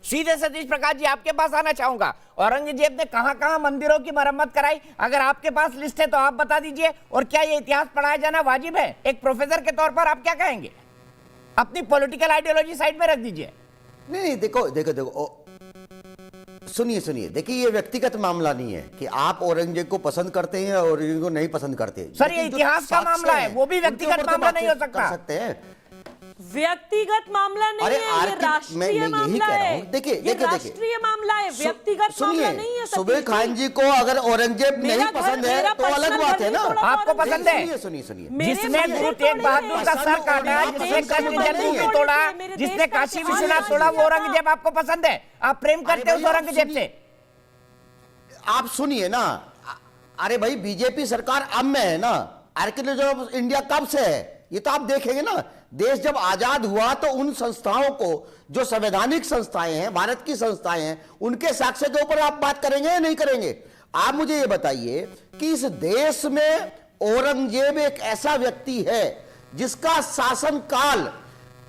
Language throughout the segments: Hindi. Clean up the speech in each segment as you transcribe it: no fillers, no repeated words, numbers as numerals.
सीधे सतीश प्रकाश जी आपके पास आना चाहूंगा। औरंगजेब ने कहां कहां मंदिरों की मरम्मत कराई, अगर आपके पास लिस्ट है तो आप बता दीजिए। और क्या ये इतिहास पढ़ाया जाना वाजिब है? एक प्रोफेसर के तौर पर आप क्या कहेंगे? अपनी पॉलिटिकल आइडियोलॉजी साइड में रख दीजिए। नहीं, देखो देखो देखो, सुनिए सुनिए, देखिए ये व्यक्तिगत मामला नहीं है कि आप औरंगजेब को पसंद करते हैं और इनको नहीं पसंद करते। सर ये इतिहास का मामला है, वो भी व्यक्तिगत मामला नहीं हो सकता। कर सकते हैं, व्यक्तिगत मामला नहीं है, ये राष्ट्रीय मामला है। देखिए देखिए राष्ट्रीय मामला है, व्यक्तिगत मामला नहीं है। सुबह खान जी को अगर औरंगजेब नहीं पसंद है तो अलग बात है ना। आपको पसंद है? सुनिए सुनिए, जिसने गुरु तेग बहादुर का सर काटा, जिसने कच्छ जन्मभूमि तोड़ा, जिसने काशी विश्वनाथ तोड़ा, वो औरंगजेब आपको पसंद है? आप प्रेम करते हो उस औरंगजेब से? आप सुनिए ना, अरे भाई बीजेपी सरकार अब में है ना, आर्कियोलॉजी ऑफ इंडिया कब से है ये तो आप देखेंगे ना। देश जब आजाद हुआ तो उन संस्थाओं को, जो संवैधानिक संस्थाएं हैं, भारत की संस्थाएं हैं, उनके साक्ष्य के ऊपर आप बात करेंगे या नहीं करेंगे? आप मुझे ये बताइए कि इस देश में औरंगजेब एक ऐसा व्यक्ति है जिसका शासन काल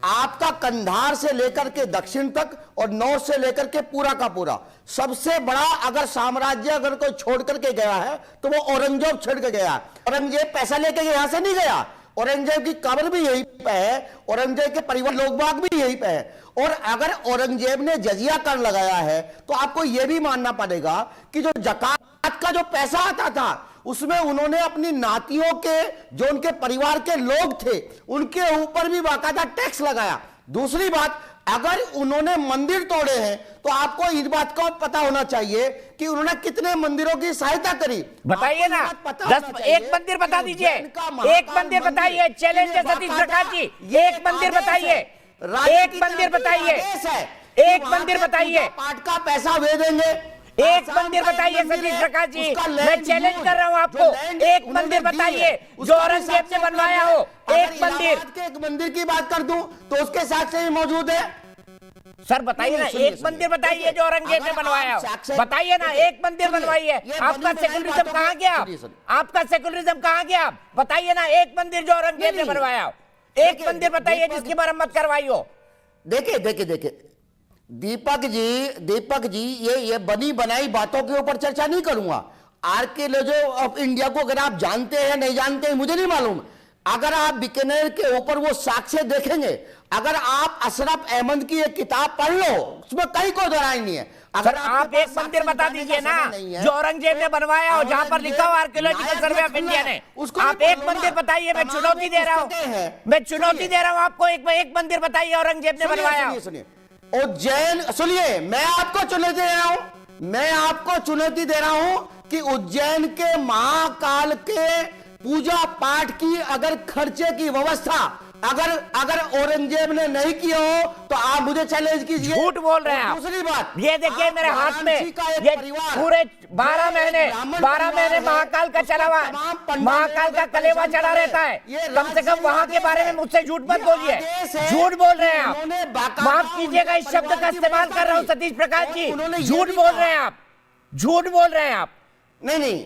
आपका कंधार से लेकर के दक्षिण तक और नॉर्थ से लेकर के पूरा का पूरा सबसे बड़ा अगर साम्राज्य अगर कोई छोड़ करके गया है तो वो औरंगजेब छोड़ के गया। औरंगजेब पैसा लेके यहां से नहीं गया, औरंगजेब की कब्र भी यहीं पे है, औरंगजेब के परिवार लोग बाग भी यहीं पे है। और अगर औरंगजेब ने जजिया कर लगाया है तो आपको यह भी मानना पड़ेगा कि जो जकात का जो पैसा आता था उसमें उन्होंने अपनी नातियों के, जो उनके परिवार के लोग थे, उनके ऊपर भी बाकायदा टैक्स लगाया। दूसरी बात, अगर उन्होंने मंदिर तोड़े हैं तो आपको इस बात का पता होना चाहिए कि उन्होंने कितने मंदिरों की सहायता करी। बताइए ना, 1 मंदिर बता दीजिए, 1 मंदिर बताइए। चैलेंज है सतीश प्रकाश जी, 1 मंदिर बताइए, 1 मंदिर बताइए, 1 मंदिर बताइए। पाठ का पैसा वे देंगे, 1 मंदिर बताइए सतीश प्रकाश जी, मैं चैलेंज कर रहा हूं आपको। 1 मंदिर बताइए जो औरंगजेब ने बनवाया हो, 1 मंदिर। एक मंदिर की बात कर दूं तो उसके साथ से मौजूद है। सर बताइए ना, 1 मंदिर बताइए जो औरंगजेब ने बनवाया हो, बताइए ना, 1 मंदिर बनवाइए। आपका सेकुलरिज्म कहां गया? आपका सेकुलरिज्म कहां गया? बताइए ना, 1 मंदिर जो औरंगजेब ने बनवाया हो, 1 मंदिर बताइए जिसकी मरम्मत करवाई हो। देखिए देखिए देखिए दीपक जी, ये बनी बनाई बातों के ऊपर चर्चा नहीं करूंगा। आर्कियोलॉजी ऑफ इंडिया को अगर आप जानते हैं नहीं जानते हैं मुझे नहीं मालूम। अगर आप बीकानेर के ऊपर वो साक्ष्य देखेंगे, अगर आप अशरफ अहमद की एक किताब पढ़ लो, उसमें कहीं कोई दोहराई नहीं है। अगर आप 1 मंदिर बता दीजिए ना जो औरंगजेब ने बनवाया हो, जहां पर लिखा हो आर्कियोलॉजिकल सर्वे ऑफ इंडिया ने, आप 1 मंदिर बताइए। मैं चुनौती दे रहा हूं, मैं चुनौती दे रहा हूं आपको। 1 मंदिर बताइए औरंगजेब ने बनवाया। उज्जैन, सुनिए, मैं आपको चुनौती दे रहा हूं, मैं आपको चुनौती दे रहा हूं कि उज्जैन के महाकाल के पूजा पाठ की अगर खर्चे की व्यवस्था अगर औरंगजेब ने नहीं किया हो तो आप मुझे चैलेंज कीजिए। झूठ बोल रहे हैं आप। दूसरी बात, ये देखिए मेरे हाथ में, ये पूरे 12 महीने महाकाल का चला हुआ, महाकाल का कलेवा चढ़ा रहता है। कम से कम वहां के बारे में मुझसे झूठ मत बोलिए, झूठ बोल रहे हैं आप। माफ कीजिएगा इस शब्द का इस्तेमाल कर रहा हूं सतीश प्रकाश जी, झूठ बोल रहे हैं आप, झूठ बोल रहे हैं आप। नहीं,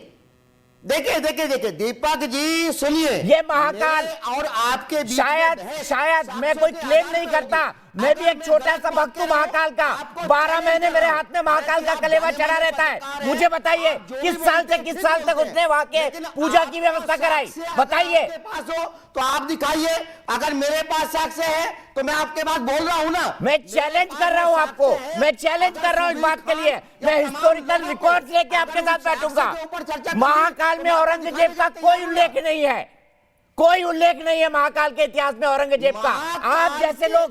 देखिए दीपक जी सुनिए, ये महाकाल और आपके शायद मैं कोई क्लेम नहीं करता, मैं भी एक छोटा सा भक्त हूं महाकाल का। 12 महीने मेरे हाथ में महाकाल का कलेवा चढ़ा रहता है। मुझे बताइए किस साल से किस साल तक उसने वहां के पूजा की व्यवस्था कराई, बताइए। पास हो तो आप दिखाइए। अगर मेरे पास साक्ष्य है तो मैं आपके पास बोल रहा हूं ना। मैं चैलेंज कर रहा हूं आपको, मैं चैलेंज कर रहा हूं इस बात के लिए। मैं हिस्टोरिकल रिकॉर्ड लेके आपके साथ बैठूंगा। महाकाल में औरंगजेब का कोई उल्लेख नहीं है, कोई उल्लेख नहीं है महाकाल के इतिहास में औरंगजेब का। आप जैसे लोग